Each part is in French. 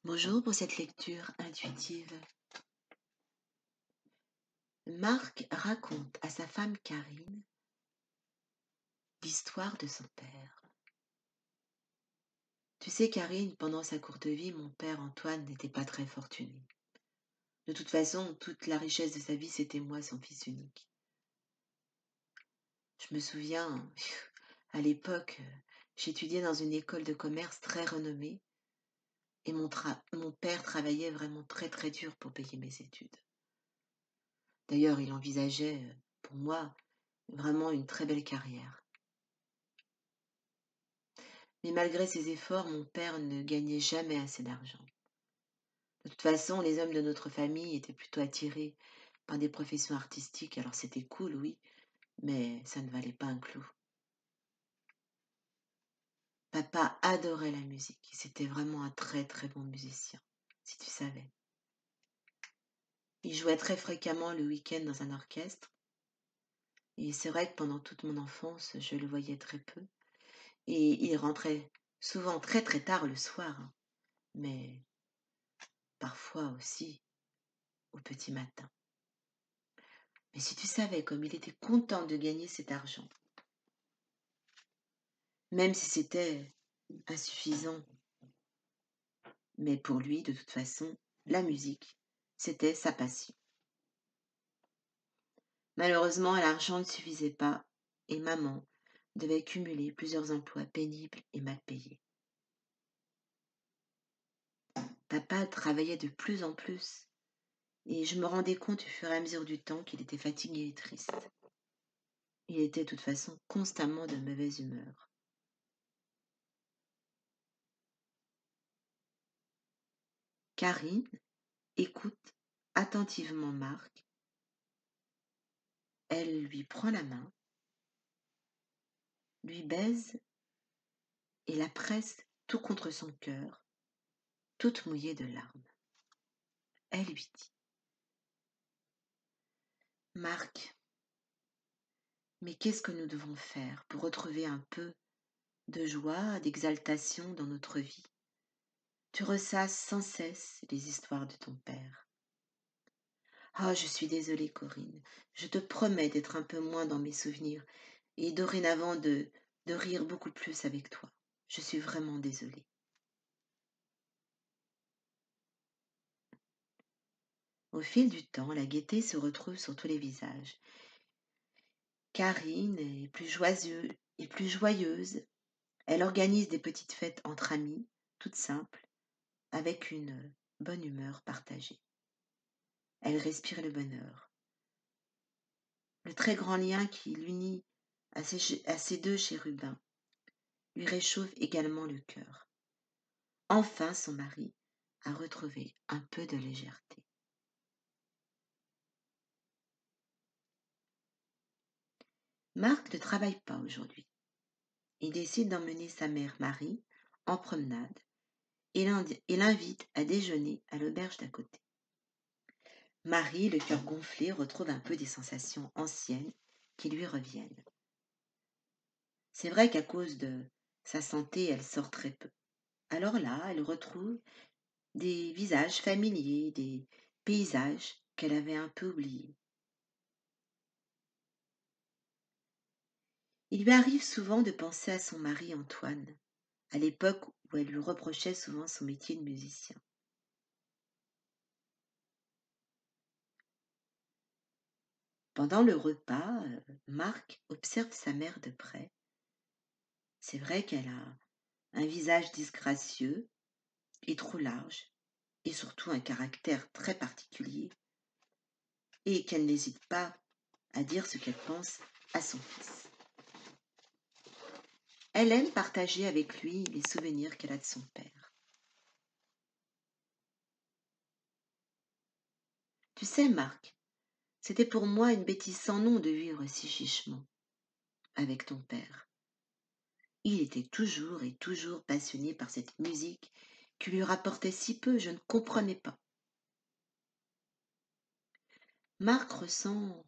Bonjour pour cette lecture intuitive. Marc raconte à sa femme Karine l'histoire de son père. Tu sais Karine, pendant sa courte vie, mon père Antoine n'était pas très fortuné. De toute façon, toute la richesse de sa vie, c'était moi, son fils unique. Je me souviens, à l'époque, j'étudiais dans une école de commerce très renommée et mon père travaillait vraiment très très dur pour payer mes études. D'ailleurs, il envisageait pour moi vraiment une très belle carrière. Mais malgré ses efforts, mon père ne gagnait jamais assez d'argent. De toute façon, les hommes de notre famille étaient plutôt attirés par des professions artistiques, alors c'était cool, oui, mais ça ne valait pas un clou. Papa adorait la musique, et c'était vraiment un très très bon musicien, si tu savais. Il jouait très fréquemment le week-end dans un orchestre, et c'est vrai que pendant toute mon enfance, je le voyais très peu, et il rentrait souvent très très tard le soir, hein, mais parfois aussi au petit matin. Mais si tu savais comme il était content de gagner cet argent, même si c'était insuffisant, mais pour lui, de toute façon, la musique, c'était sa passion. Malheureusement, l'argent ne suffisait pas et maman devait cumuler plusieurs emplois pénibles et mal payés. Papa travaillait de plus en plus et je me rendais compte au fur et à mesure du temps qu'il était fatigué et triste. Il était de toute façon constamment de mauvaise humeur. Karine écoute attentivement Marc. Elle lui prend la main, lui baise et la presse tout contre son cœur, toute mouillée de larmes. Elle lui dit: Marc, mais qu'est-ce que nous devons faire pour retrouver un peu de joie, d'exaltation dans notre vie? Tu ressasses sans cesse les histoires de ton père. Ah, je suis désolée, Corinne. Je te promets d'être un peu moins dans mes souvenirs et dorénavant de rire beaucoup plus avec toi. Je suis vraiment désolée. Au fil du temps, la gaieté se retrouve sur tous les visages. Karine est plus joyeuse. Elle organise des petites fêtes entre amis, toutes simples, avec une bonne humeur partagée. Elle respire le bonheur. Le très grand lien qui l'unit à ces deux chérubins lui réchauffe également le cœur. Enfin, son mari a retrouvé un peu de légèreté. Marc ne travaille pas aujourd'hui. Il décide d'emmener sa mère Marie en promenade et l'invite à déjeuner à l'auberge d'à côté. Marie, le cœur gonflé, retrouve un peu des sensations anciennes qui lui reviennent. C'est vrai qu'à cause de sa santé, elle sort très peu. Alors là, elle retrouve des visages familiers, des paysages qu'elle avait un peu oubliés. Il lui arrive souvent de penser à son mari Antoine, à l'époque où elle lui reprochait souvent son métier de musicien. Pendant le repas, Marc observe sa mère de près. C'est vrai qu'elle a un visage disgracieux et trop large, et surtout un caractère très particulier, et qu'elle n'hésite pas à dire ce qu'elle pense à son fils. Elle aime partager avec lui les souvenirs qu'elle a de son père. Tu sais, Marc, c'était pour moi une bêtise sans nom de vivre si chichement avec ton père. Il était toujours et toujours passionné par cette musique qui lui rapportait si peu, je ne comprenais pas. Marc ressent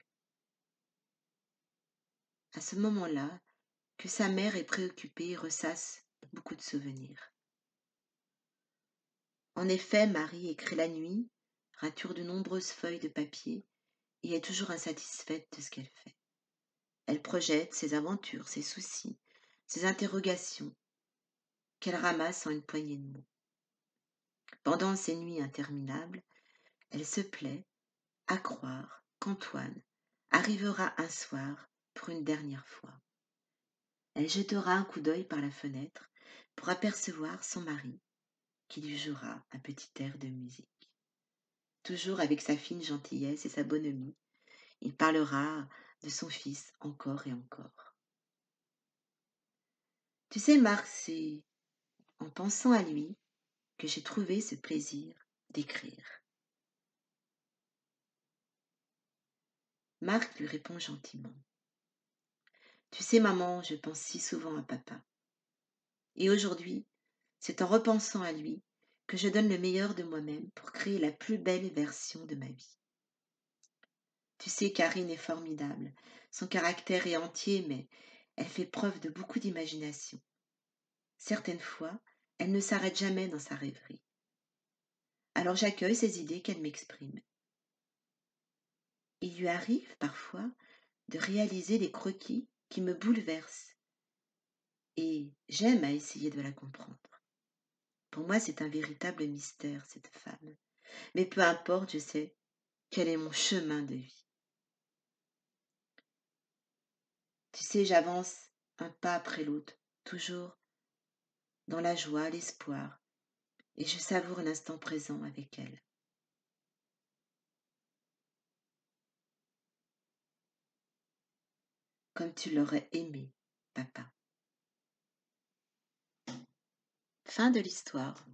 à ce moment-là que sa mère est préoccupée et ressasse beaucoup de souvenirs. En effet, Marie écrit la nuit, rature de nombreuses feuilles de papier et est toujours insatisfaite de ce qu'elle fait. Elle projette ses aventures, ses soucis, ses interrogations, qu'elle ramasse en une poignée de mots. Pendant ces nuits interminables, elle se plaît à croire qu'Antoine arrivera un soir pour une dernière fois. Elle jettera un coup d'œil par la fenêtre pour apercevoir son mari qui lui jouera un petit air de musique. Toujours avec sa fine gentillesse et sa bonhomie, il parlera de son fils encore et encore. Tu sais, Marc, c'est en pensant à lui que j'ai trouvé ce plaisir d'écrire. Marc lui répond gentiment. Tu sais, maman, je pense si souvent à papa. Et aujourd'hui, c'est en repensant à lui que je donne le meilleur de moi-même pour créer la plus belle version de ma vie. Tu sais, Karine est formidable. Son caractère est entier, mais elle fait preuve de beaucoup d'imagination. Certaines fois, elle ne s'arrête jamais dans sa rêverie. Alors j'accueille ces idées qu'elle m'exprime. Il lui arrive parfois de réaliser des croquis qui me bouleversent et j'aime à essayer de la comprendre. Pour moi, c'est un véritable mystère, cette femme. Mais peu importe, je sais quel est mon chemin de vie. Tu sais, j'avance un pas après l'autre, toujours dans la joie, l'espoir, et je savoure l'instant présent avec elle. Comme tu l'aurais aimé, papa. Fin de l'histoire.